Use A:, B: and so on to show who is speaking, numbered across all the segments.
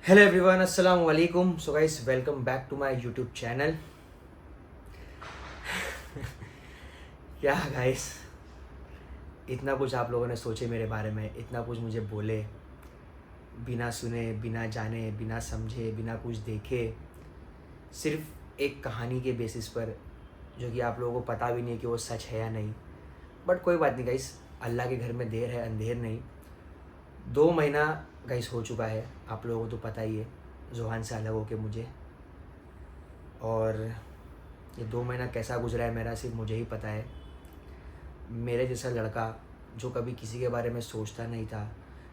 A: Hello everyone, अस्सलाम वालेकुम। So guys, welcome back to my YouTube channel. क्या guys, इतना कुछ आप लोगों ने सोचे मेरे बारे में, इतना कुछ मुझे बोले, बिना सुने, बिना जाने, बिना समझे, बिना कुछ देखे, सिर्फ एक कहानी के बेसिस पर, जो कि आप लोगों को पता भी नहीं कि वो सच है या नहीं। बट कोई बात नहीं गाइस, अल्लाह के घर में देर है अंधेर नहीं। 2 महीना गाइस हो चुका है, आप लोगों को तो पता ही है, जोहान से अलग होके मुझे। और ये 2 महीना कैसा गुजरा है मेरा सिर्फ मुझे ही पता है। मेरे जैसा लड़का जो कभी किसी के बारे में सोचता नहीं था,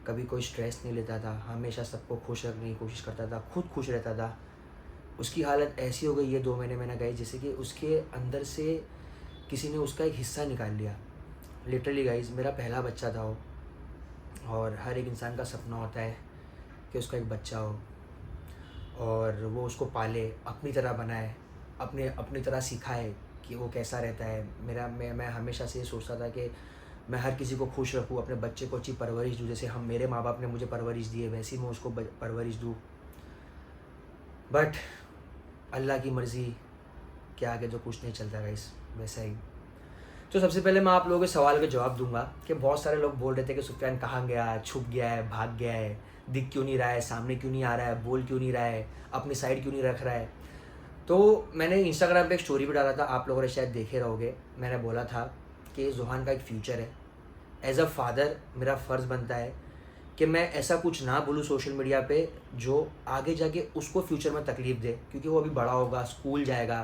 A: कभी कोई स्ट्रेस नहीं लेता था, हमेशा सबको खुश रखने की कोशिश करता था, खुद खुश रहता था, उसकी हालत ऐसी हो गई है 2 महीने में ना गाइस, जैसे कि उसके अंदर से किसी ने उसका एक हिस्सा निकाल लिया। लिटरली गाइस, मेरा पहला बच्चा था वो, और हर एक इंसान का सपना होता है कि उसका एक बच्चा हो और वो उसको पाले, अपनी तरह बनाए, अपनी तरह सिखाए कि वो कैसा रहता है। मैं हमेशा से ये सोचता था कि मैं हर किसी को खुश रखूँ, अपने बच्चे को अच्छी परवरिश दूँ, जैसे हम मेरे माँ बाप ने मुझे परवरिश दी है वैसी मैं उसको परवरिश दूँ। बट अल्लाह की मर्ज़ी के आगे तो कुछ नहीं चलता गाइस, वैसा ही। तो सबसे पहले मैं आप लोगों के सवाल के जवाब दूंगा कि बहुत सारे लोग बोल रहे थे कि सुफियान कहाँ गया, छुप गया है, भाग गया है, दिख क्यों नहीं रहा है, सामने क्यों नहीं आ रहा है, बोल क्यों नहीं रहा है, अपनी साइड क्यों नहीं रख रहा है। तो मैंने इंस्टाग्राम पे एक स्टोरी भी डाला था, आप लोगों ने शायद देखे रहोगे। मैंने बोला था कि जोहान का एक फ्यूचर है। एज अ फादर मेरा फ़र्ज़ बनता है कि मैं ऐसा कुछ ना बोलूँ सोशल मीडिया पे जो आगे जाके उसको फ्यूचर में तकलीफ़ दे, क्योंकि वो अभी बड़ा होगा, स्कूल जाएगा।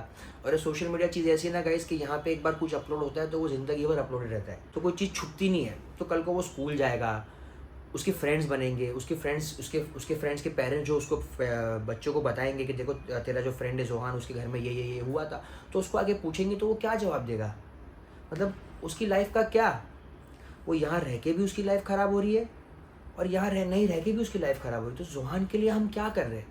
A: और ये सोशल मीडिया चीज़ ऐसी है ना गाइस कि यहाँ पे एक बार कुछ अपलोड होता है तो वो ज़िंदगी भर अपलोडेड रहता है, तो कोई चीज़ छुपती नहीं है। तो कल को वो स्कूल जाएगा, उसके फ्रेंड्स बनेंगे, उसके फ्रेंड्स के पेरेंट्स जो उसको बच्चों को बताएंगे कि देखो तेरा जो फ्रेंड है जोहान, उसके घर में ये हुआ था, तो उसको आगे पूछेंगे तो वो क्या जवाब देगा। मतलब उसकी लाइफ का क्या, वो यहाँ रह के भी उसकी लाइफ ख़राब हो रही है और यहाँ नहीं रह के भी उसकी लाइफ ख़राब हो रही है, तो जोहान के लिए हम क्या कर रहे हैं।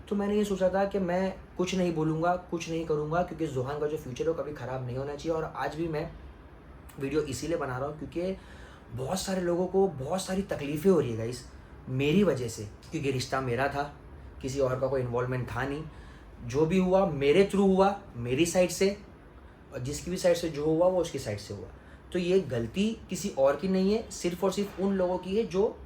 A: तो मैंने ये सोचा था कि मैं कुछ नहीं बोलूँगा, कुछ नहीं करूँगा, क्योंकि जोहान का जो फ्यूचर है वो कभी ख़राब नहीं होना चाहिए। और आज भी मैं वीडियो इसीलिए बना रहा हूँ क्योंकि बहुत सारे लोगों को बहुत सारी तकलीफ़ें हो रही है गाइस मेरी वजह से, क्योंकि रिश्ता मेरा था, किसी और का कोई इन्वॉल्वमेंट था नहीं। जो भी हुआ मेरे थ्रू हुआ, मेरी साइड से, और जिसकी भी साइड से जो हुआ वो उसकी साइड से हुआ। तो ये गलती किसी और की नहीं है, सिर्फ़ और सिर्फ उन लोगों की है जो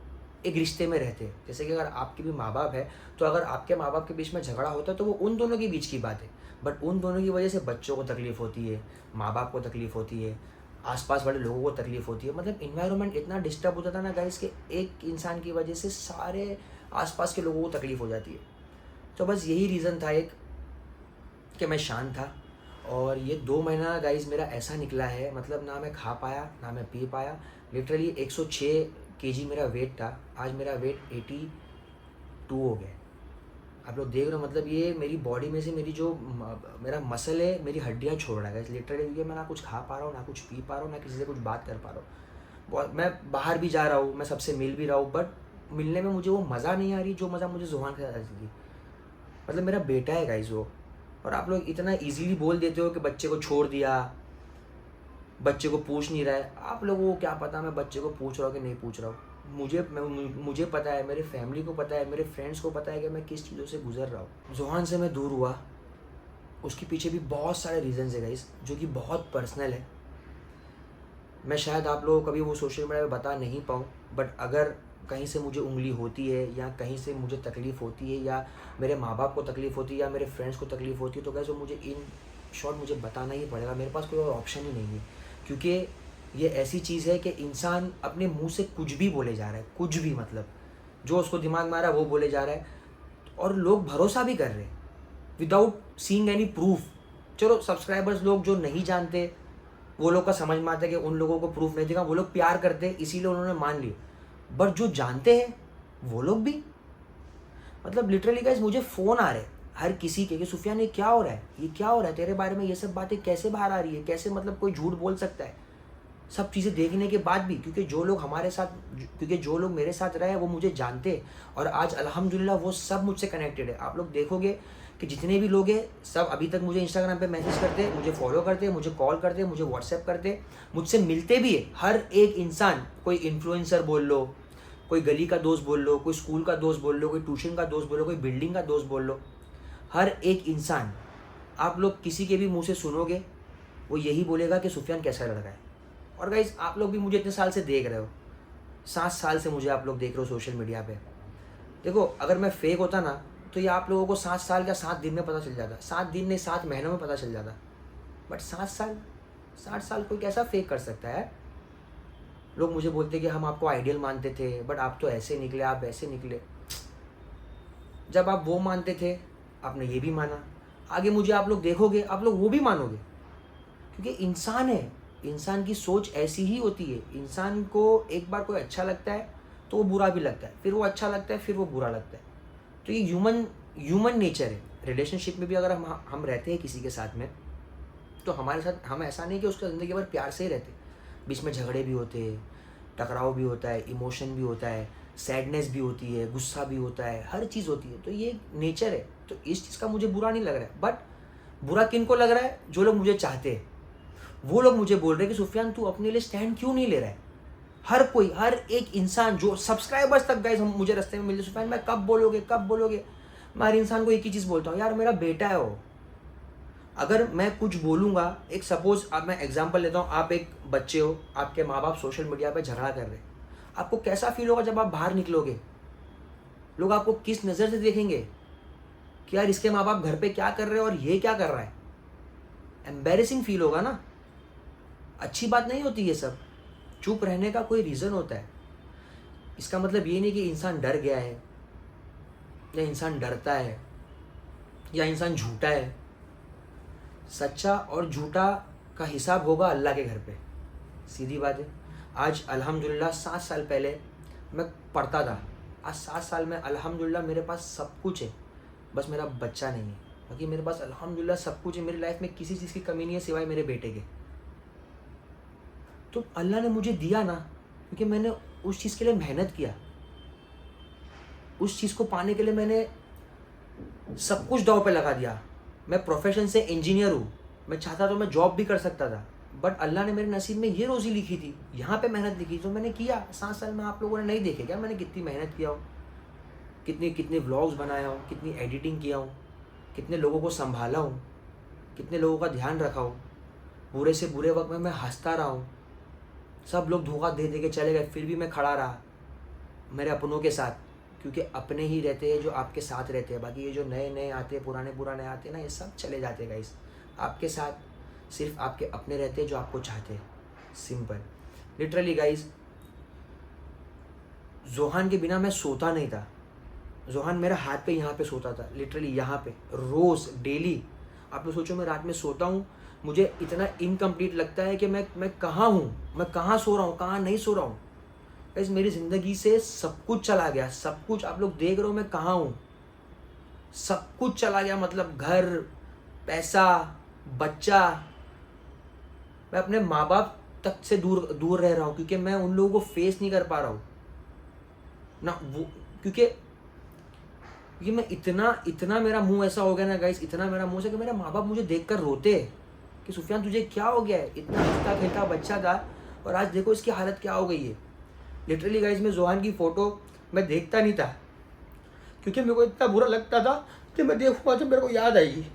A: एक रिश्ते में रहते हैं। जैसे कि अगर आपके भी माँ बाप है, तो अगर आपके माँ बाप के बीच में झगड़ा होता है तो वो उन दोनों के बीच की बात है। बट उन दोनों की वजह से बच्चों को तकलीफ़ होती है, माँ बाप को तकलीफ़ होती है, आसपास वाले लोगों को तकलीफ़ होती है। मतलब इन्वायरमेंट इतना डिस्टर्ब होता था ना गाइस कि एक इंसान की वजह से सारे आसपास के लोगों को तकलीफ़ हो जाती है। तो बस यही रीज़न था एक, कि मैं शांत था। और ये 2 महीना गाइस मेरा ऐसा निकला है, मतलब ना मैं खा पाया ना मैं पी पाया। लिटरली 106 केजी मेरा वेट था, आज मेरा वेट 82 हो गया है। आप लोग देख रहे हो, मतलब ये मेरी बॉडी में से मेरी जो मेरा मसल है, मेरी हड्डियाँ छोड़ रहा है गाइस लिटरली, क्योंकि मैं ना कुछ खा पा रहा हूँ, ना कुछ पी पा रहा हूँ, ना किसी से कुछ बात कर पा रहा हूँ। बहुत मैं बाहर भी जा रहा हूँ, मैं सबसे मिल भी रहा हूँ, बट मिलने में मुझे वो मज़ा नहीं आ रही जो मज़ा मुझे जुबान के साथ आती थी। मतलब मेरा बेटा है गाइस वो, और आप लोग इतना इजीली बोल देते हो कि बच्चे को छोड़ दिया, बच्चे को पूछ नहीं रहा है। आप लोगों को क्या पता मैं बच्चे को पूछ रहा हूँ कि नहीं पूछ रहा हूँ। मुझे पता है, मेरे फैमिली को पता है, मेरे फ्रेंड्स को पता है कि मैं किस चीज़ों से गुजर रहा हूँ। जोहान से मैं दूर हुआ, उसके पीछे भी बहुत सारे रीज़न्स है गाइस, जो कि बहुत पर्सनल है। मैं शायद आप लोगों को कभी वो सोशल मीडिया पे बता नहीं पाऊँ, बट अगर कहीं से मुझे उंगली होती है या कहीं से मुझे तकलीफ़ होती है या मेरे माँ बाप को तकलीफ़ होती है या मेरे फ्रेंड्स को तकलीफ़ होती है, तो गाइस वो मुझे इन शॉर्ट मुझे बताना ही पड़ेगा। मेरे पास कोई और ऑप्शन ही नहीं है, क्योंकि ये ऐसी चीज़ है कि इंसान अपने मुंह से कुछ भी बोले जा रहा है, कुछ भी, मतलब जो उसको दिमाग में आ रहा है वो बोले जा रहा है, और लोग भरोसा भी कर रहे हैं विदाउट सीइंग एनी प्रूफ। चलो सब्सक्राइबर्स लोग जो नहीं जानते वो लोग का समझ में आता है कि उन लोगों को प्रूफ नहीं दिखा, वो लोग प्यार करते हैं इसीलिए उन्होंने मान लिया। बट जो जानते हैं वो लोग भी, मतलब लिटरली गाइस मुझे फ़ोन आ रहे हैं हर किसी के कि सुफियान ये क्या हो रहा है, ये क्या हो रहा है तेरे बारे में, ये सब बातें कैसे बाहर आ रही है, कैसे मतलब कोई झूठ बोल सकता है। सब चीज़ें देखने के बाद भी, क्योंकि जो लोग हमारे साथ, क्योंकि जो लोग मेरे साथ रहे वो मुझे जानते हैं, और आज अल्हम्दुलिल्लाह वो सब मुझसे कनेक्टेड है। आप लोग देखोगे कि जितने भी लोग हैं सब अभी तक मुझे इंस्टाग्राम पे मैसेज करते हैं, मुझे फॉलो करते हैं, मुझे कॉल करते हैं, मुझे व्हाट्सएप करते हैं, मुझसे मिलते भी है। हर एक इंसान, कोई इन्फ्लुएंसर बोल लो, कोई गली का दोस्त बोल लो, कोई स्कूल का दोस्त बोल लो, कोई ट्यूशन का दोस्त बोल लो, कोई बिल्डिंग का दोस्त बोल लो, हर एक इंसान, आप लोग किसी के भी मुंह से सुनोगे वो यही बोलेगा कि सुफियान कैसा लड़का है। और गाइस आप लोग भी मुझे इतने साल से देख रहे हो, 7 साल से मुझे आप लोग देख रहे हो सोशल मीडिया पे। देखो अगर मैं फेक होता ना तो ये आप लोगों को 7 साल या 7 दिन में पता चल जाता, 7 दिन नहीं 7 महीनों में पता चल जाता। बट 7 साल, 60 साल कोई कैसा फेक कर सकता है। लोग मुझे बोलते कि हम आपको आइडियल मानते थे बट आप तो ऐसे निकले, आप वैसे निकले। जब आप वो मानते थे आपने ये भी माना, आगे मुझे आप लोग देखोगे आप लोग वो भी मानोगे, क्योंकि इंसान है, इंसान की सोच ऐसी ही होती है। इंसान को एक बार कोई अच्छा लगता है तो वो बुरा भी लगता है, फिर वो अच्छा लगता है, फिर वो बुरा लगता है। तो ये ह्यूमन नेचर है। रिलेशनशिप में भी अगर हम रहते हैं किसी के साथ में तो हमारे साथ हम ऐसा नहीं कि उसका ज़िंदगी भर प्यार से ही रहते, बीच में झगड़े भी होते हैं, टकराव भी होता है, इमोशन भी होता है, सैडनेस भी होती है, गुस्सा भी होता है, हर चीज़ होती है। तो ये नेचर है, तो इस चीज़ का मुझे बुरा नहीं लग रहा है। बट बुरा किन को लग रहा है? जो लोग मुझे चाहते हैं, वो लोग मुझे बोल रहे हैं कि सुफियान तू अपने लिए स्टैंड क्यों नहीं ले रहा है। हर कोई, हर एक इंसान, जो सब्सक्राइबर्स तक गाइस हम मुझे रास्ते में मिलते, सुफियान मैं कब बोलोगे कब बोलोगे। मैं हर इंसान को एक ही चीज़ बोलता हूँ, यार मेरा बेटा है वो। अगर मैं कुछ बोलूँगा, एक सपोज अब मैं एग्जांपल लेता हूँ, आप एक बच्चे हो, आपके माँ बाप सोशल मीडिया पे झगड़ा कर रहे हैं, आपको कैसा फील होगा जब आप बाहर निकलोगे? लोग आपको किस नज़र से देखेंगे कि यार इसके माँ बाप घर पे क्या कर रहे हैं और ये क्या कर रहा है। एम्बैरेसिंग फील होगा ना, अच्छी बात नहीं होती ये सब। चुप रहने का कोई रीज़न होता है। इसका मतलब ये नहीं कि इंसान डर गया है या इंसान डरता है या इंसान झूठा है। सच्चा और झूठा का हिसाब होगा अल्लाह के घर पे, सीधी बात है। आज अल्हम्दुलिल्लाह 7 साल पहले मैं पढ़ता था, आज 7 साल में अल्हम्दुलिल्लाह मेरे पास सब कुछ है, बस मेरा बच्चा नहीं है। बाकी मेरे पास अल्हम्दुलिल्लाह सब कुछ है, मेरी लाइफ में किसी चीज़ की कमी नहीं है सिवाय मेरे बेटे के। तो अल्लाह ने मुझे दिया ना, क्योंकि मैंने उस चीज़ के लिए मेहनत किया, उस चीज़ को पाने के लिए मैंने सब कुछ दांव पे लगा दिया। मैं प्रोफेशन से इंजीनियर हूँ, मैं चाहता तो मैं जॉब भी कर सकता था, बट अल्लाह ने मेरे नसीब में ये रोज़ी लिखी थी, यहाँ पे मेहनत लिखी, तो मैंने किया। 7 साल में आप लोगों ने नहीं देखे क्या मैंने कितनी मेहनत किया हो, कितने कितने व्लॉग्स बनाया हूँ, कितनी एडिटिंग किया हूँ, कितने लोगों को संभाला हूँ, कितने लोगों का ध्यान रखा हूँ। बुरे से बुरे वक्त में मैं हंसता रहा हूँ, सब लोग धोखा दे दे के चले गए, फिर भी मैं खड़ा रहा मेरे अपनों के साथ, क्योंकि अपने ही रहते हैं जो आपके साथ रहते हैं। बाकी ये जो नए नए आते हैं, पुराने पुराने आते हैं ना, ये सब चले जाते हैं गाइस। आपके साथ सिर्फ आपके अपने रहते हैं जो आपको चाहते हैं, सिंपल। लिटरली गाइस, जोहान के बिना मैं सोता नहीं था। जोहान मेरा हाथ पे यहाँ पे सोता था, लिटरली यहाँ पे, रोज़ डेली। आप लोग सोचो मैं रात में सोता हूँ, मुझे इतना इनकम्प्लीट लगता है कि मैं कहाँ हूँ, मैं कहाँ सो रहा हूँ, कहाँ नहीं सो रहा हूँ। गाइस मेरी ज़िंदगी से सब कुछ चला गया, सब कुछ। आप लोग देख रहे हो मैं कहाँ हूँ, सब कुछ चला गया। मतलब घर, पैसा, बच्चा। मैं अपने माँ बाप तक से दूर दूर रह रहा हूँ, क्योंकि मैं उन लोगों को फेस नहीं कर पा रहा हूँ ना, वो क्योंकि मैं इतना मेरा मुंह ऐसा हो गया ना गाइस, इतना मेरा मुंह से कि मेरे माँ बाप मुझे देखकर रोते कि सुफियान तुझे क्या हो गया है, इतना हंसता खेलता बच्चा था और आज देखो इसकी हालत क्या हो गई है। लिटरली गाइस मैं जोहान की फ़ोटो मैं देखता नहीं था, क्योंकि मेरे को इतना बुरा लगता था कि मैं देखूंगा तो मेरे को याद आएगी।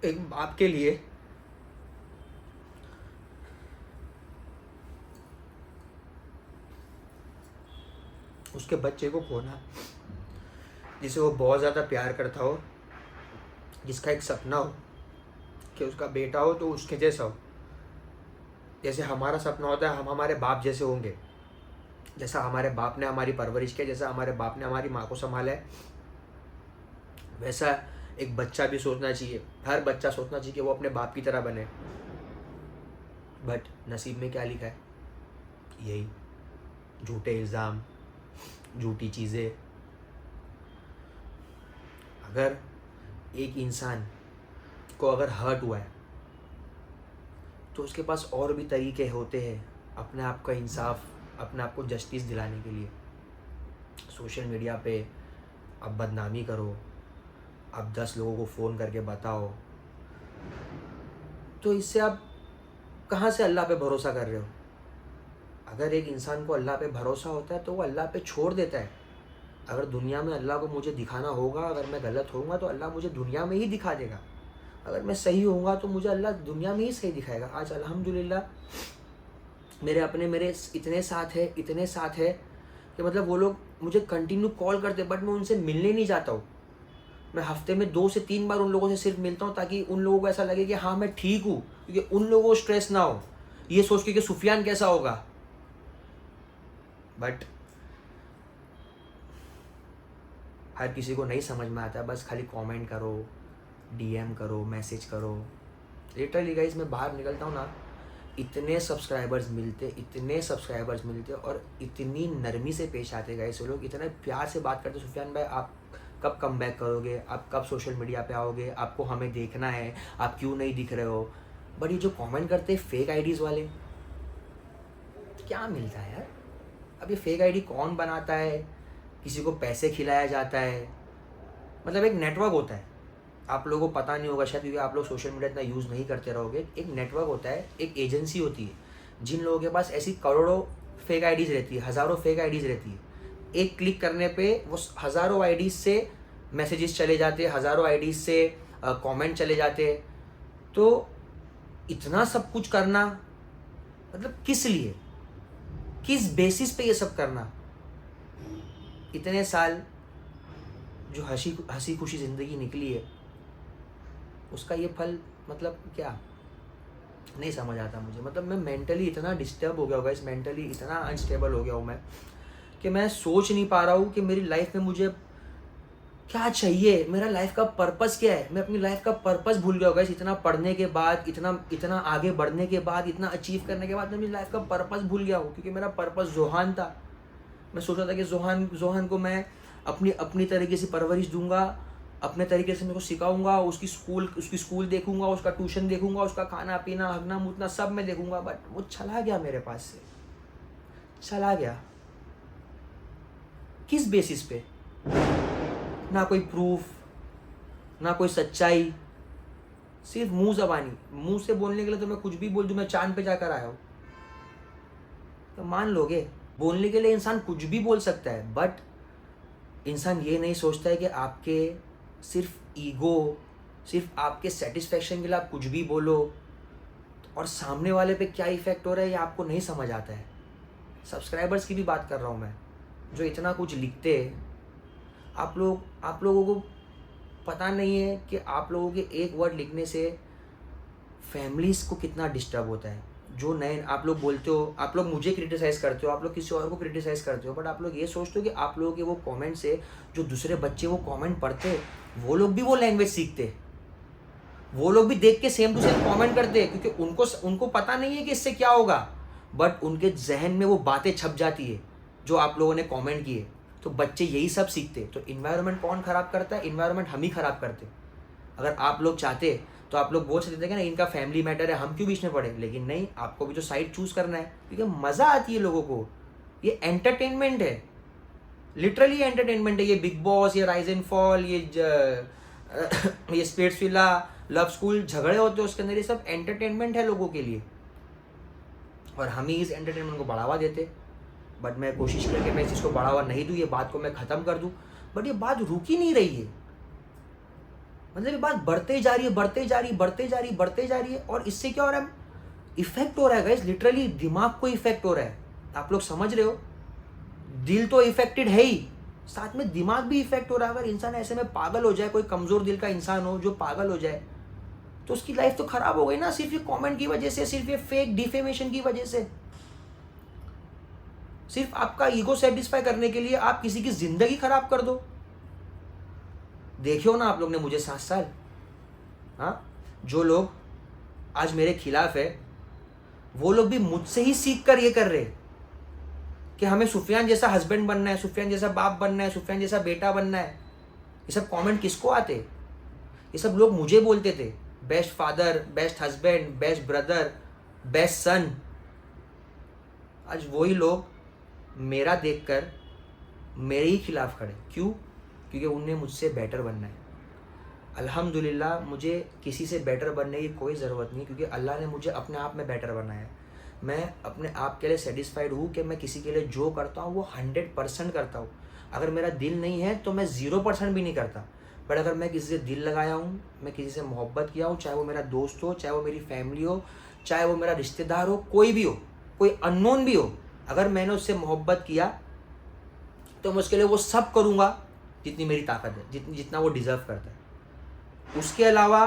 A: एक बाप के लिए उसके बच्चे को खोना, जिसे वो बहुत ज़्यादा प्यार करता हो, जिसका एक सपना हो कि उसका बेटा हो तो उसके जैसा हो, जैसे हमारा सपना होता है हम हमारे बाप जैसे होंगे, जैसा हमारे बाप ने हमारी परवरिश किया, जैसा हमारे बाप ने हमारी माँ को संभाला है, वैसा एक बच्चा भी सोचना चाहिए। हर बच्चा सोचना चाहिए कि वो अपने बाप की तरह बने। बट नसीब में क्या लिखा है? यही झूठे इल्ज़ाम, झूठी चीज़ें। अगर एक इंसान को अगर हर्ट हुआ है तो उसके पास और भी तरीके होते हैं अपने आप का इंसाफ, अपने आप को जस्टिस दिलाने के लिए। सोशल मीडिया पे अब बदनामी करो, अब 10 लोगों को फ़ोन करके बताओ, तो इससे आप कहाँ से अल्लाह पे भरोसा कर रहे हो? अगर एक इंसान को अल्लाह पे भरोसा होता है तो वो अल्लाह पे छोड़ देता है। अगर दुनिया में अल्लाह को मुझे दिखाना होगा, अगर मैं गलत होऊंगा तो अल्लाह मुझे दुनिया में ही दिखा देगा। अगर मैं सही होऊंगा तो मुझे अल्लाह दुनिया में ही सही दिखाएगा। आज अल्हम्दुलिल्लाह मेरे इतने साथ है कि मतलब वो लोग मुझे कंटिन्यू कॉल करते, बट मैं उनसे मिलने नहीं जाता हूँ। मैं हफ्ते में 2 से 3 बार उन लोगों से सिर्फ मिलता हूँ, ताकि उन लोगों को ऐसा लगे कि हाँ मैं ठीक हूँ, क्योंकि उन लोगों को स्ट्रेस ना हो ये सोच के कि सुफियान कैसा होगा। बट हर किसी को नहीं समझ में आता, बस खाली कमेंट करो, डीएम करो, मैसेज करो। लिटरली गाइस मैं बाहर निकलता हूँ ना, इतने सब्सक्राइबर्स मिलते और इतनी नरमी से पेश आते गाइस वो लोग, इतने प्यार से बात करते, सुफियान भाई आप कब कम बैक करोगे, आप कब सोशल मीडिया पे आओगे, आपको हमें देखना है, आप क्यों नहीं दिख रहे हो। बट ये जो कमेंट करते हैं फेक आईडीज़ वाले, क्या मिलता है यार? अब ये फेक आईडी कौन बनाता है? किसी को पैसे खिलाया जाता है, मतलब एक नेटवर्क होता है। आप लोगों को पता नहीं होगा शायद, क्योंकि आप लोग सोशल मीडिया इतना यूज़ नहीं करते रहोगे। एक नेटवर्क होता है, एक एजेंसी होती है, जिन लोगों के पास ऐसी करोड़ों फेक आईडीज़ रहती है, हज़ारों फेक आईडीज़ रहती है। एक क्लिक करने पे वो हज़ारों आईडीज़ से मैसेजेस चले जाते हैं, हज़ारों आईडीज़ से कमेंट चले जाते हैं। तो इतना सब कुछ करना, मतलब किस लिए, किस बेसिस पे ये सब करना? इतने साल जो हंसी खुशी ज़िंदगी निकली है, उसका ये फल मतलब क्या? नहीं समझ आता मुझे। मतलब मैं मेंटली इतना डिस्टर्ब हो गया होगा, इस मेंटली इतना अनस्टेबल हो गया हूँ मैं, कि मैं सोच नहीं पा रहा हूँ कि मेरी लाइफ में मुझे क्या चाहिए, मेरा लाइफ का पर्पस क्या है। मैं अपनी लाइफ का पर्पस भूल गया होगा इतना पढ़ने के बाद, इतना आगे बढ़ने के बाद, इतना अचीव करने के बाद मैं अपनी लाइफ का पर्पस भूल गया हूँ। क्योंकि मेरा पर्पस जोहान था। मैं सोच रहा था कि जोहान को मैं अपनी तरीके से परवरिश दूंगा, अपने तरीके से मेरे को सिखाऊंगा, उसकी स्कूल देखूंगा, उसका ट्यूशन देखूंगा, उसका खाना पीना हगना मुतना सब मैं देखूंगा। बट वो चला गया मेरे पास से, चला गया। किस बेसिस पे? ना कोई प्रूफ, ना कोई सच्चाई, सिर्फ मुंह ज़बानी। मुंह से बोलने के लिए तो मैं कुछ भी बोल दूं, मैं चांद पे जाकर आया हूँ तो मान लोगे। बोलने के लिए इंसान कुछ भी बोल सकता है, बट इंसान ये नहीं सोचता है कि आपके सिर्फ ईगो, सिर्फ आपके सेटिस्फेक्शन के लिए आप कुछ भी बोलो और सामने वाले पे क्या इफेक्ट हो रहा है ये आपको नहीं समझ आता है। सब्सक्राइबर्स की भी बात कर रहा हूँ मैं, जो इतना कुछ लिखते हैं। आप लोगों को पता नहीं है कि आप लोगों के एक वर्ड लिखने से फैमिलीज़ को कितना डिस्टर्ब होता है। जो नए आप लोग बोलते हो, आप लोग मुझे क्रिटिसाइज़ करते हो, आप लोग किसी और को क्रिटिसाइज़ करते हो, बट आप लोग ये सोचते हो कि आप लोगों के वो कमेंट से जो दूसरे बच्चे वो कमेंट पढ़ते हैं, वो लोग भी वो लैंग्वेज सीखते, वो लोग भी देख के सेम टू सेम कमेंट करते हैं, क्योंकि उनको पता नहीं है कि इससे क्या होगा, बट उनके जहन में वो बातें छप जाती है जो आप लोगों ने कमेंट किए। तो बच्चे यही सब सीखते। तो इन्वायरमेंट कौन ख़राब करता है? इन्वायरमेंट हम ही ख़राब करते। अगर आप लोग चाहते तो आप लोग बोल सकते थे कि ना इनका फैमिली मैटर है, हम क्यों बीच में पड़े, लेकिन नहीं, आपको भी तो साइड चूज़ करना है, क्योंकि मज़ा आती है लोगों को। ये एंटरटेनमेंट है, लिटरली एंटरटेनमेंट है। ये बिग बॉस, ये राइज एंड फॉल, ये स्पिट्सविला, लव स्कूल, झगड़े होते हैं उसके अंदर, ये सब एंटरटेनमेंट है लोगों के लिए, और हम ही इस एंटरटेनमेंट को बढ़ावा देते। बट मैं कोशिश करके मैं इस चीज़ को बढ़ावा नहीं दूँ, ये बात को मैं ख़त्म कर दूँ, बट ये बात रुक ही नहीं रही है। मतलब ये बात बढ़ते जा रही है। और इससे क्या हो रहा है? इफेक्ट हो रहा है गाइस, लिटरली दिमाग को इफेक्ट हो रहा है। आप लोग समझ रहे हो? दिल तो इफेक्टेड है ही, साथ में दिमाग भी इफेक्ट हो रहा है। अगर इंसान ऐसे में पागल हो जाए, कोई कमज़ोर दिल का इंसान हो जो पागल हो जाए, तो उसकी लाइफ तो ख़राब हो गई ना, सिर्फ ये कमेंट की वजह से, सिर्फ ये फेक डिफेमेशन की वजह से। सिर्फ आपका ईगो सेटिस्फाई करने के लिए आप किसी की ज़िंदगी ख़राब कर दो। देखियो ना आप लोग ने मुझे 7 साल, हाँ, जो लोग आज मेरे खिलाफ है, वो लोग भी मुझसे ही सीख कर ये कर रहे कि हमें सुफियान जैसा हस्बैंड बनना है, सुफियान जैसा बाप बनना है, सुफियान जैसा बेटा बनना है। ये सब कमेंट किसको आते? ये सब लोग मुझे बोलते थे, best father, best husband, best brother, best सन। आज वही लोग मेरा देखकर मेरे ही खिलाफ खड़े। क्यों? क्योंकि उन्हें मुझसे बेटर बनना है। अल्हम्दुलिल्लाह मुझे किसी से बेटर बनने की कोई ज़रूरत नहीं, क्योंकि अल्लाह ने मुझे अपने आप में बेटर बनाया है। मैं अपने आप के लिए सेटिस्फाइड हूँ कि मैं किसी के लिए जो करता हूँ वो 100% करता हूँ। अगर मेरा दिल नहीं है तो मैं 0% भी नहीं करता। बट अगर मैं किसी से दिल लगाया हूँ, मैं किसी से मोहब्बत किया हूँ, चाहे वो मेरा दोस्त हो, चाहे वो मेरी फैमिली हो, चाहे वो मेरा रिश्तेदार हो, कोई भी हो, कोई अननोन भी हो, अगर मैंने उससे मोहब्बत किया तो मैं उसके लिए वो सब करूँगा जितनी मेरी ताकत है, जितना वो डिज़र्व करता है। उसके अलावा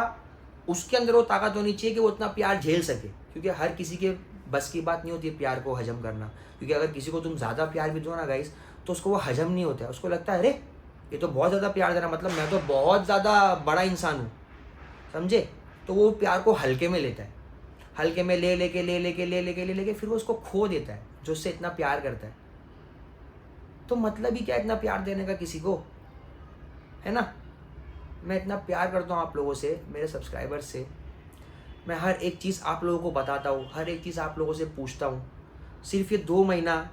A: उसके अंदर वो ताकत होनी चाहिए कि वो उतना प्यार झेल सके, क्योंकि हर किसी के बस की बात नहीं होती है प्यार को हजम करना। क्योंकि अगर किसी को तुम ज़्यादा प्यार भी दो ना गाइस, तो उसको वो हजम नहीं होता है। उसको लगता है अरे ये तो बहुत ज़्यादा प्यार दे रहा, मतलब मैं तो बहुत ज़्यादा बड़ा इंसान हूँ, समझे। तो वो प्यार को हल्के में लेता है, हल्के में ले लेके फिर वो उसको खो देता है जो उससे इतना प्यार करता है। तो मतलब ही क्या इतना प्यार देने का किसी को, है ना। मैं इतना प्यार करता हूँ आप लोगों से, मेरे सब्सक्राइबर्स से। मैं हर एक चीज़ आप लोगों को बताता हूँ, हर एक चीज़ आप लोगों से पूछता हूँ। सिर्फ ये 2 महीना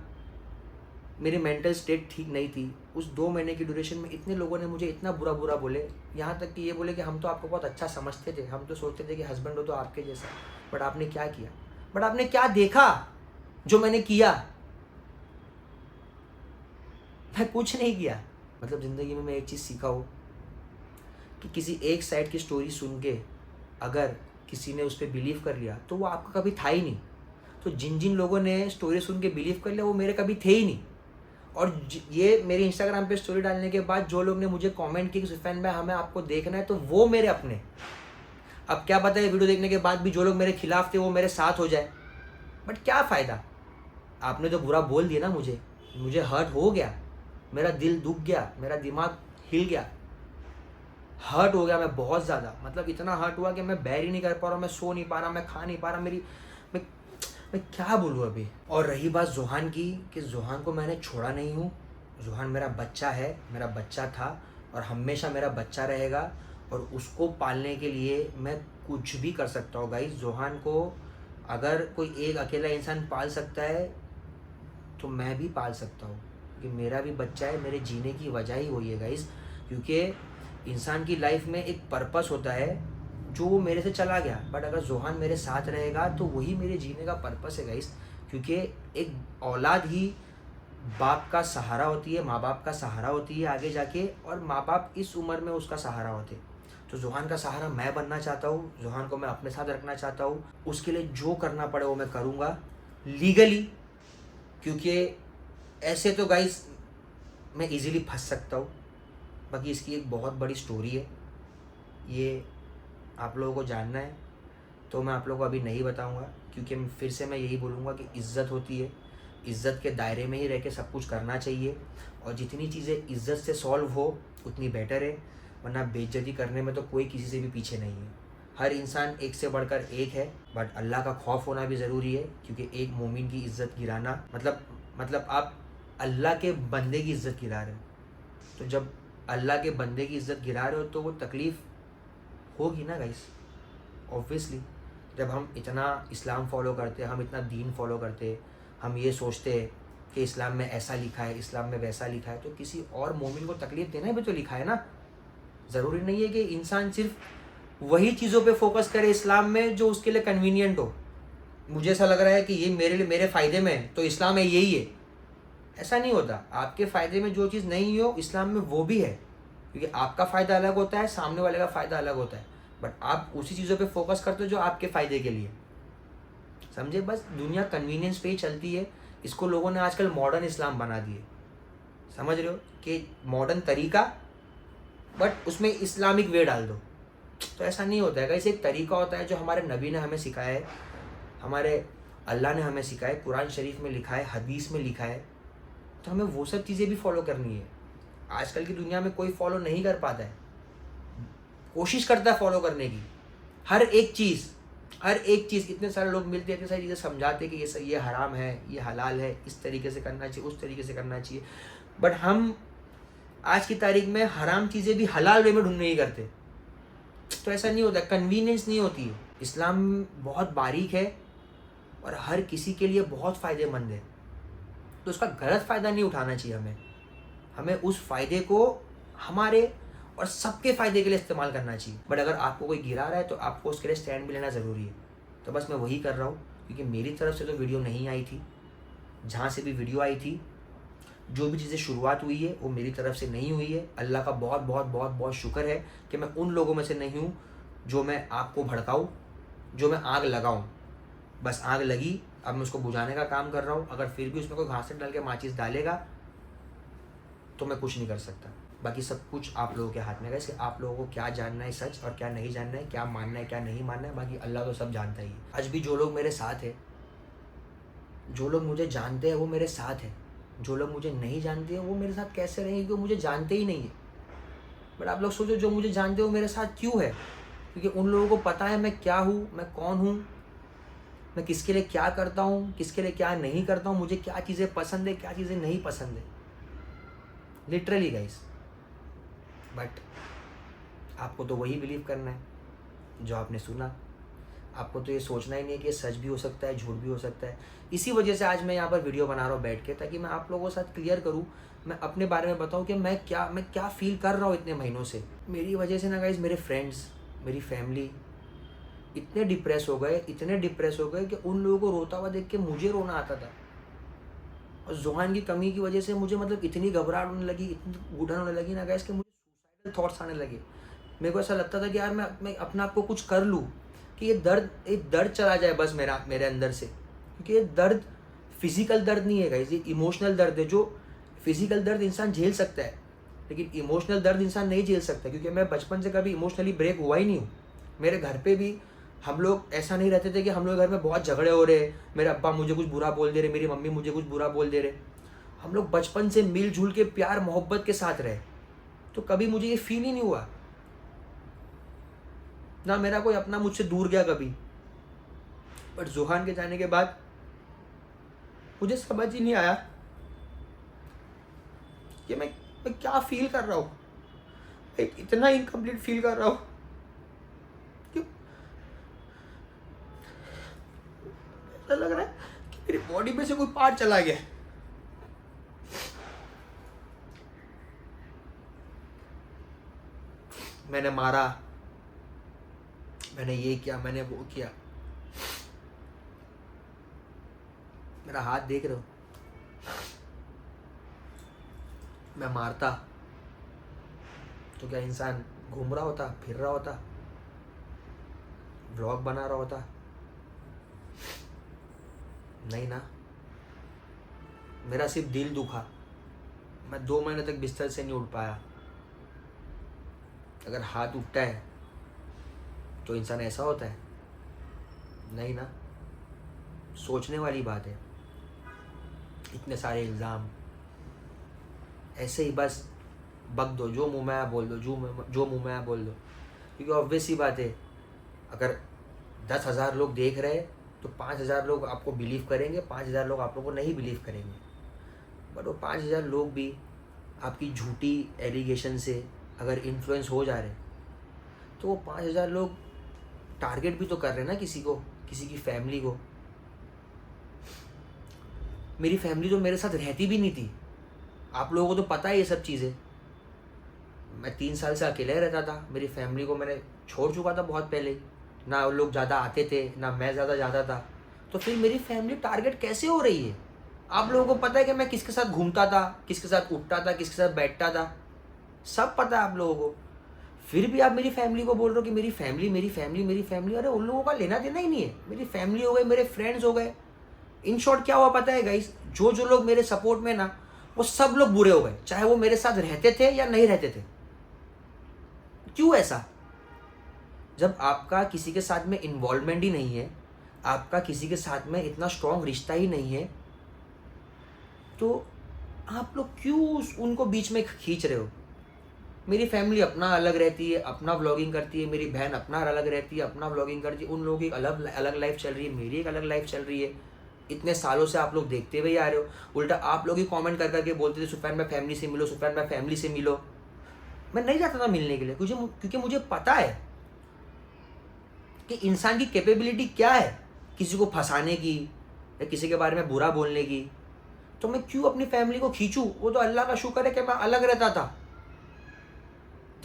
A: मेरी मेंटल स्टेट ठीक नहीं थी। उस 2 महीने की ड्यूरेशन में इतने लोगों ने मुझे इतना बुरा बुरा बोले, यहाँ तक कि ये बोले कि हम तो आपको बहुत अच्छा समझते थे, हम तो सोचते थे कि हस्बैंड हो तो आपके जैसा। बट आपने क्या किया, बट आपने क्या देखा जो मैंने किया? मैं कुछ नहीं किया। मतलब ज़िंदगी में मैं एक चीज़ सीखा हूँ कि किसी एक साइड की स्टोरी सुन के अगर किसी ने उस पर बिलीव कर लिया तो वो आपका कभी था ही नहीं। तो जिन जिन लोगों ने स्टोरी सुन के बिलीव कर लिया वो मेरे कभी थे ही नहीं। और ये मेरे इंस्टाग्राम पे स्टोरी डालने के बाद जो लोग ने मुझे कमेंट किया कि सुफैन भाई हमें आपको देखना है, तो वो मेरे अपने। अब क्या पता है वीडियो देखने के बाद भी जो लोग मेरे खिलाफ थे वो मेरे साथ हो जाए, बट क्या फ़ायदा। आपने तो बुरा बोल दिया ना, मुझे हर्ट हो गया, मेरा दिल दुख गया, मेरा दिमाग हिल गया, हर्ट हो गया मैं बहुत ज़्यादा। मतलब इतना हर्ट हुआ कि मैं बैर ही नहीं कर पा रहा, मैं सो नहीं पा रहा, मैं खा नहीं पा रहा। मैं मैं क्या बोलूँ अभी। और रही बात जोहान की, कि जोहान को मैंने छोड़ा नहीं हूँ। जोहान मेरा बच्चा है, मेरा बच्चा था और हमेशा मेरा बच्चा रहेगा। और उसको पालने के लिए मैं कुछ भी कर सकता हूँ गाइस। जोहान को अगर कोई एक अकेला इंसान पाल सकता है तो मैं भी पाल सकता हूँ, क्योंकि मेरा भी बच्चा है। मेरे जीने की वजह ही वही है गाइस, क्योंकि इंसान की लाइफ में एक पर्पस होता है जो वो मेरे से चला गया, बट अगर जोहान मेरे साथ रहेगा तो वही मेरे जीने का पर्पस है गाइस। क्योंकि एक औलाद ही बाप का सहारा होती है, माँ बाप का सहारा होती है आगे जाके, और माँ बाप इस उम्र में उसका सहारा होते हैं। तो जोहान का सहारा मैं बनना चाहता हूँ, जोहान को मैं अपने साथ रखना चाहता हूँ। उसके लिए जो करना पड़े वो मैं करूँगा लीगली, क्योंकि ऐसे तो गाइस मैं इजीली फंस सकता हूँ। बाकी इसकी एक बहुत बड़ी स्टोरी है, ये आप लोगों को जानना है तो मैं आप लोगों को अभी नहीं बताऊंगा, क्योंकि फिर से मैं यही बोलूँगा कि इज़्ज़त होती है, इज़्ज़त के दायरे में ही रह के सब कुछ करना चाहिए। और जितनी चीज़ें इज़्ज़त से सॉल्व हो उतनी बेटर है, वरना बेइज्जती करने में तो कोई किसी से भी पीछे नहीं है। हर इंसान एक से बढ़कर एक है, बट अल्लाह का खौफ होना भी ज़रूरी है, क्योंकि एक मोमिन की इज़्ज़त गिराना मतलब आप अल्लाह के बंदे की इज़्ज़त गिरा रहे हो। तो जब अल्लाह के बंदे की इज़्ज़त गिरा रहे हो तो वो तकलीफ़ होगी ना गाइस, ऑब्वियसली। जब हम इतना इस्लाम फॉलो करते हैं, हम इतना दीन फॉलो करते हैं, हम ये सोचते हैं कि इस्लाम में ऐसा लिखा है, इस्लाम में वैसा लिखा है, तो किसी और मोमिन को तकलीफ़ देना भी तो लिखा है ना। ज़रूरी नहीं है कि इंसान सिर्फ वही चीज़ों पे फोकस करे इस्लाम में जो उसके लिए कन्वीनियंट हो। मुझे ऐसा लग रहा है कि ये मेरे लिए मेरे फ़ायदे में है तो इस्लाम में यही है, ऐसा नहीं होता। आपके फ़ायदे में जो चीज़ नहीं हो इस्लाम में वो भी है, क्योंकि आपका फ़ायदा अलग होता है, सामने वाले का फ़ायदा अलग होता है, बट आप उसी चीज़ों पे फोकस करते हो जो आपके फ़ायदे के लिए, समझे। बस दुनिया कन्वीनियंस पे ही चलती है। इसको लोगों ने आजकल मॉडर्न इस्लाम बना दिए, समझ रहे हो, कि मॉडर्न तरीका बट उसमें इस्लामिक वे डाल दो। तो ऐसा नहीं होता है। इसे एक तरीका होता है जो हमारे नबी ने हमें सिखाया है, हमारे अल्लाह ने हमें सिखाया है, कुरान शरीफ में लिखा है, हदीस में लिखा है, तो हमें वो सब चीज़ें भी फॉलो करनी है। आजकल की दुनिया में कोई फॉलो नहीं कर पाता है, कोशिश करता है फॉलो करने की। हर एक चीज़ इतने सारे लोग मिलते हैं, इतनी सारी चीज़ें समझाते हैं कि ये सही, ये हराम है, ये हलाल है, इस तरीके से करना चाहिए, उस तरीके से करना चाहिए, बट हम आज की तारीख में हराम चीज़ें भी हलाल वे में ढूंढने ही करते। तो ऐसा नहीं होता, कन्वीनियंस नहीं होती है। इस्लाम बहुत बारीक है और हर किसी के लिए बहुत फ़ायदेमंद है, तो उसका गलत फ़ायदा नहीं उठाना चाहिए हमें उस फ़ायदे को हमारे और सबके फ़ायदे के लिए इस्तेमाल करना चाहिए। बट अगर आपको कोई गिरा रहा है तो आपको उसके लिए स्टैंड भी लेना ज़रूरी है। तो बस मैं वही कर रहा हूँ, क्योंकि मेरी तरफ से तो वीडियो नहीं आई थी। जहाँ से भी वीडियो आई थी, जो भी चीज़ें शुरुआत हुई है वो मेरी तरफ से नहीं हुई है। अल्लाह का बहुत बहुत बहुत बहुत शुक्र है कि मैं उन लोगों में से नहीं हूँ जो मैं आग को भड़काऊँ, जो मैं आग लगाऊँ। बस आग लगी, अब मैं उसको बुझाने का काम कर रहा हूँ। अगर फिर भी उसमें कोई घासन डाल के माचिस डालेगा तो मैं कुछ नहीं कर सकता। बाकी सब कुछ आप लोगों के हाथ में है कि आप लोगों को क्या जानना है सच और क्या नहीं जानना है, क्या मानना है क्या नहीं मानना है। बाकी अल्लाह तो सब जानता ही है। आज भी जो लोग मेरे साथ है, जो लोग मुझे जानते हैं वो मेरे साथ है, जो लोग मुझे नहीं जानते हैं वो मेरे साथ कैसे रहेंगे, क्योंकि मुझे जानते ही नहीं है। बट आप लोग सोचो, जो मुझे जानते हो मेरे साथ क्यों है? क्योंकि उन लोगों को पता है मैं क्या हूँ, मैं कौन हूँ, मैं किसके लिए क्या करता हूँ, किसके लिए क्या नहीं करता हूँ, मुझे क्या चीज़ें पसंद है, क्या चीज़ें नहीं पसंद है। Literally guys. बट आपको तो वही बिलीव करना है जो आपने सुना। आपको तो ये सोचना ही नहीं है कि ये सच भी हो सकता है, झूठ भी हो सकता है। इसी वजह से आज मैं यहाँ पर वीडियो बना रहा हूँ बैठ के, ताकि मैं आप लोगों के साथ क्लियर करूँ, मैं अपने बारे में बताऊँ कि मैं क्या फ़ील कर रहा हूँ इतने महीनों से। मेरी वजह से ना गाइस, मेरे फ्रेंड्स, मेरी फैमिली इतने डिप्रेस हो गए, इतने डिप्रेस हो गए कि उन लोगों को रोता हुआ देख के मुझे रोना आता था। और ज़ुबान की कमी की वजह से मुझे मतलब इतनी घबराहट होने लगी, इतनी घुटन होने लगी ना गाइस कि मुझे सुसाइडल थॉट्स आने लगे। मेरे को ऐसा लगता था कि यार मैं अपने आप को कुछ कर लूँ, कि ये दर्द चला जाए बस मेरे अंदर से। क्योंकि ये दर्द फिजिकल दर्द नहीं है गाइस, ये इमोशनल दर्द है। जो फिजिकल दर्द इंसान झेल सकता है, लेकिन इमोशनल दर्द इंसान नहीं झेल सकता। क्योंकि मैं बचपन से कभी इमोशनली ब्रेक हुआ ही नहीं हूँ। मेरे घर पे भी हम लोग ऐसा नहीं रहते थे कि हम लोग घर में बहुत झगड़े हो रहे, मेरे अब्बा मुझे कुछ बुरा बोल दे रहे, मेरी मम्मी मुझे कुछ बुरा बोल दे रहे। हम लोग बचपन से मिलजुल के प्यार मोहब्बत के साथ रहे, तो कभी मुझे ये फील ही नहीं हुआ ना मेरा कोई अपना मुझसे दूर गया कभी। बट जुहान के जाने के बाद मुझे समझ ही नहीं आया कि मैं क्या फील कर रहा हूँ। एक इतना इनकम्प्लीट फील कर रहा हूँ। क्यों ऐसा लग रहा है कि मेरी बॉडी में से कोई पार्ट चला गया। मैंने मारा, मैंने ये किया, मैंने वो किया। मेरा हाथ देख रहे हो? मैं मारता तो क्या इंसान घूम रहा होता, फिर रहा होता, व्लॉग बना रहा होता? नहीं ना। मेरा सिर्फ दिल दुखा। मैं 2 महीने तक बिस्तर से नहीं उठ पाया। अगर हाथ उठता है तो इंसान ऐसा होता है? नहीं ना। सोचने वाली बात है। इतने सारे इल्ज़ाम, ऐसे ही बस बक दो, जो मुँह में आया बोल दो, जो मुँह में आया बोल दो। क्योंकि ऑब्वियस सी बात है, अगर 10,000 लोग देख रहे हैं तो 5,000 लोग आपको बिलीव करेंगे, 5,000 लोग आप लोगों को नहीं बिलीव करेंगे। बट वो 5,000 लोग भी आपकी झूठी एलिगेशन से अगर इन्फ्लुएंस हो जा रहे हैं, तो वो 5,000 लोग टारगेट भी तो कर रहे हैं ना किसी को, किसी की फैमिली को। मेरी फैमिली तो मेरे साथ रहती भी नहीं थी। आप लोगों को तो पता है ये सब चीज़ें। मैं 3 साल से अकेले रहता था। मेरी फैमिली को मैंने छोड़ चुका था बहुत पहले ही। ना वो लोग ज़्यादा आते थे, ना मैं ज़्यादा जाता था। तो फिर मेरी फैमिली टारगेट कैसे हो रही है? आप लोगों को पता है कि मैं किसके साथ घूमता था, किसके साथ उठता था, किसके साथ बैठता था, सब पता है आप लोगों को। फिर भी आप मेरी फैमिली को बोल रहे हो कि मेरी फैमिली, मेरी फैमिली, मेरी फैमिली। अरे उन लोगों का लेना देना ही नहीं है। मेरी फैमिली हो गए, मेरे फ्रेंड्स हो गए। इन शॉर्ट क्या हुआ पता है गाइस? जो लोग मेरे सपोर्ट में ना, वो सब लोग बुरे हो गए, चाहे वो मेरे साथ रहते थे या नहीं रहते थे। क्यों ऐसा? जब आपका किसी के साथ में इन्वॉल्वमेंट ही नहीं है, आपका किसी के साथ में इतना स्ट्रॉन्ग रिश्ता ही नहीं है, तो आप लोग क्यों उनको बीच में खींच रहे हो? मेरी फैमिली अपना अलग रहती है, अपना व्लॉगिंग करती है। मेरी बहन अपना अलग रहती है, अपना व्लॉगिंग करती है। उन लोगों की अलग अलग लाइफ चल रही है, मेरी एक अलग लाइफ चल रही है। इतने सालों से आप लोग देखते हुए आ रहे हो। उल्टा आप लोग ही कमेंट कर करके बोलते थे सुफैन भाई फैमिली से मिलो, सुफैन भाई फैमिली से मिलो। मैं नहीं जाता था मिलने के लिए, क्योंकि मुझे पता है कि इंसान की कैपेबिलिटी क्या है, किसी को फंसाने की या किसी के बारे में बुरा बोलने की। तो मैं क्यों अपनी फैमिली को खींचूं? वो तो अल्लाह का शुक्र है कि मैं अलग रहता था।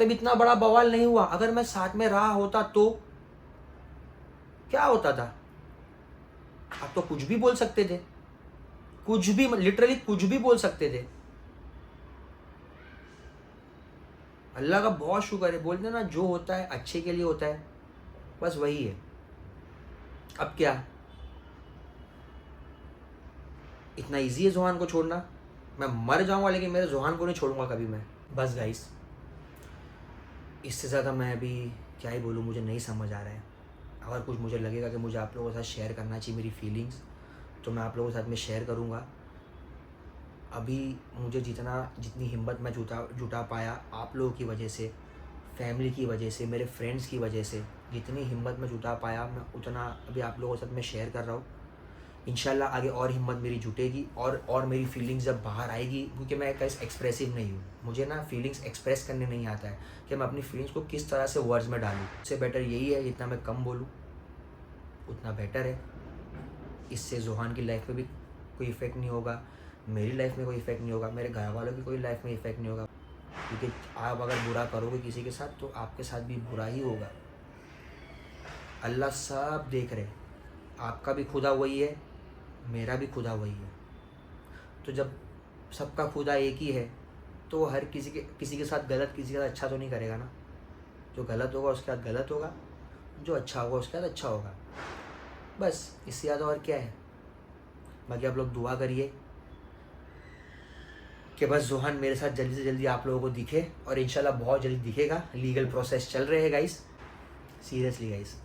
A: तब इतना बड़ा बवाल नहीं हुआ। अगर मैं साथ में रहा होता तो क्या होता था? आप तो कुछ भी बोल सकते थे, कुछ भी, लिटरली कुछ भी बोल सकते थे। अल्लाह का बहुत शुक्र है, बोलते हैं ना जो होता है अच्छे के लिए होता है, बस वही है। अब क्या इतना इजी है ज़ुहान को छोड़ना? मैं मर जाऊंगा लेकिन मेरे ज़ुहान को नहीं छोड़ूंगा कभी मैं। बस गाइस, इससे ज़्यादा मैं अभी क्या ही बोलूँ, मुझे नहीं समझ आ रहा है। अगर कुछ मुझे लगेगा कि मुझे आप लोगों के साथ शेयर करना चाहिए मेरी फीलिंग्स, तो मैं आप लोगों के साथ में शेयर करूँगा। अभी मुझे जितनी हिम्मत मैं जुटा पाया आप लोगों की वजह से, फैमिली की वजह से, मेरे फ्रेंड्स की वजह से, जितनी हिम्मत मैं जुटा पाया मैं उतना अभी आप लोगों के साथ में शेयर कर रहा हूँ। इंशाल्लाह आगे और हिम्मत मेरी जुटेगी और मेरी फीलिंग्स जब बाहर आएगी, क्योंकि मैं कैसे एक्सप्रेसिव नहीं हूँ, मुझे ना फीलिंग्स एक्सप्रेस करने नहीं आता है कि मैं अपनी फीलिंग्स को किस तरह से वर्ड्स में डालूँ। इससे बेटर यही है जितना मैं कम बोलूँ उतना बेटर है। इससे ज़ुहान की लाइफ में भी कोई इफ़ेक्ट नहीं होगा, मेरी लाइफ में कोई इफ़ेक्ट नहीं होगा, मेरे घर वालों की कोई लाइफ में इफ़ेक्ट नहीं होगा। क्योंकि आप अगर बुरा करोगे किसी के साथ तो आपके साथ भी बुरा ही होगा। अल्लाह सब देख रहे, आपका भी खुदा वही है, मेरा भी खुदा वही है। तो जब सबका खुदा एक ही है तो वो हर किसी के साथ गलत, किसी के साथ अच्छा तो नहीं करेगा ना। जो गलत होगा उसके साथ गलत होगा, जो अच्छा होगा उसके साथ अच्छा होगा। बस इससे ज़्यादा और क्या है। बाकी आप लोग दुआ करिए कि बस ज़ुहान मेरे साथ जल्दी से जल्दी आप लोगों को दिखे, और इंशाल्लाह बहुत जल्दी दिखेगा। लीगल प्रोसेस चल रहे हैं गाइस, सीरियसली गाइस।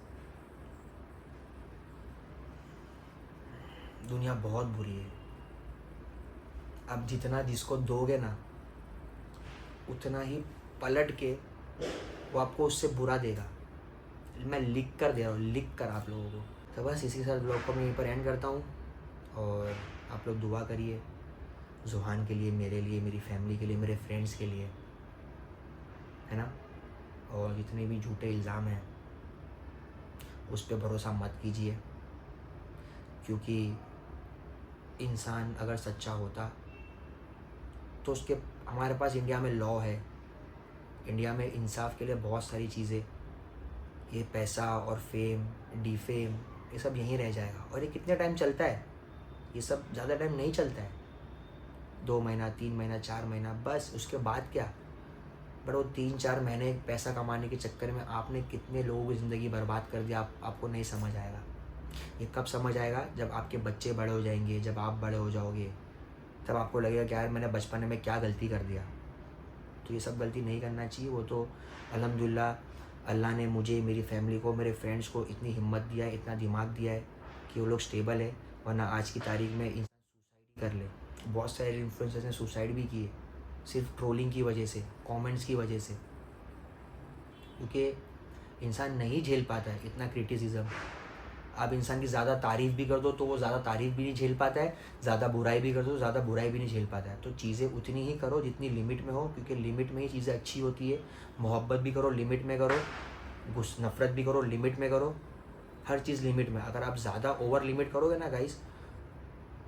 A: दुनिया बहुत बुरी है। अब जितना जिसको दोगे ना उतना ही पलट के वो आपको उससे बुरा देगा। मैं लिख कर दे रहा हूँ, लिख कर आप लोगों को। तो बस इसी के साथ ब्लॉग को मैं यहीं पर एंड करता हूँ, और आप लोग दुआ करिए ज़ुहान के लिए, मेरे लिए, मेरी फैमिली के लिए, मेरे फ्रेंड्स के लिए, है ना। और जितने भी झूठे इल्ज़ाम हैं उस पर भरोसा मत कीजिए, क्योंकि इंसान अगर सच्चा होता तो उसके, हमारे पास इंडिया में लॉ है, इंडिया में इंसाफ के लिए बहुत सारी चीज़ें, ये पैसा और फेम, डिफेम, ये सब यहीं रह जाएगा। और ये कितने टाइम चलता है? ये सब ज़्यादा टाइम नहीं चलता है, 2 महीना, 3 महीना, 4 महीना, बस। उसके बाद क्या? बट वो 3-4 महीने पैसा कमाने के चक्कर में आपने कितने लोगों की ज़िंदगी बर्बाद कर दिया, आपको नहीं समझ आएगा। ये कब समझ आएगा? जब आपके बच्चे बड़े हो जाएंगे, जब आप बड़े हो जाओगे, तब आपको लगेगा कि यार मैंने बचपन में क्या गलती कर दिया। तो ये सब गलती नहीं करना चाहिए। वो तो अल्हम्दुलिल्लाह अल्लाह ने मुझे, मेरी फैमिली को, मेरे फ्रेंड्स को इतनी हिम्मत दिया है, इतना दिमाग दिया है कि वो लोग स्टेबल है। वरना आज की तारीख में इंसान सुसाइड कर ले। बहुत सारे इन्फ्लुएंसर्स ने सुसाइड भी किए सिर्फ ट्रोलिंग की वजह से, कमेंट्स की वजह से, क्योंकि इंसान नहीं झेल पाता है इतना क्रिटिसिज्म। आप इंसान की ज़्यादा तारीफ़ भी कर दो तो वो ज़्यादा तारीफ़ भी नहीं झेल पाता है, ज़्यादा बुराई भी कर दो तो ज़्यादा बुराई भी नहीं झेल पाता है। तो चीज़ें उतनी ही करो जितनी लिमिट में हो, क्योंकि लिमिट में ही चीज़ें अच्छी होती है। मोहब्बत भी करो लिमिट में करो, नफ़रत भी करो लिमिट में करो, हर चीज़ लिमिट में। अगर आप ज़्यादा ओवर लिमिट करोगे ना गाइस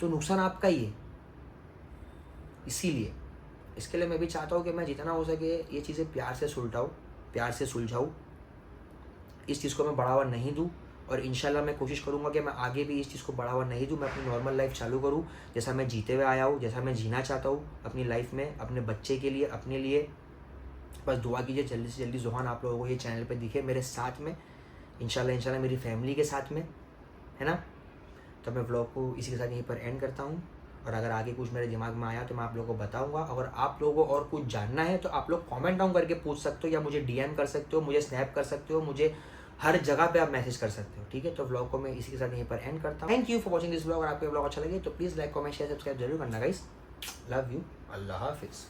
A: तो नुकसान आपका ही है। इसीलिए इसके लिए मैं भी चाहता हूँ कि मैं जितना हो सके ये चीज़ें प्यार से सुलझाऊँ, इस चीज़ को मैं बढ़ावा नहीं दूँ। और इंशाल्लाह मैं कोशिश करूँगा कि मैं आगे भी इस चीज़ को बढ़ावा नहीं दूँ, मैं अपनी नॉर्मल लाइफ चालू करूँ जैसा मैं जीते हुए आया हूँ, जैसा मैं जीना चाहता हूँ अपनी लाइफ में, अपने बच्चे के लिए, अपने लिए। बस दुआ कीजिए जल्दी से जल्दी ज़ुहान आप लोगों को ये चैनल पे दिखे मेरे साथ में, इंशाल्लाह मेरी फैमिली के साथ में, है ना। तो मैं व्लॉग को इसी के साथ यहीं पर एंड करता हूँ। और अगर आगे कुछ मेरे दिमाग में आया तो मैं आप लोगों को बताऊंगा। अगर आप लोगों को और कुछ जानना है तो आप लोग कमेंट डाउन करके पूछ सकते हो, या मुझे डीएम कर सकते हो, मुझे स्नैप कर सकते हो, मुझे हर जगह पे आप मैसेज कर सकते हो, ठीक है। तो व्लॉग को मैं इसी के साथ यहीं पर एंड करता हूँ। Thank you for watching this vlog. अगर आपको व्लॉग अच्छा लगे तो please like, comment, share, subscribe जरूर करना गाइस। Love you. अल्लाह हाफिज़।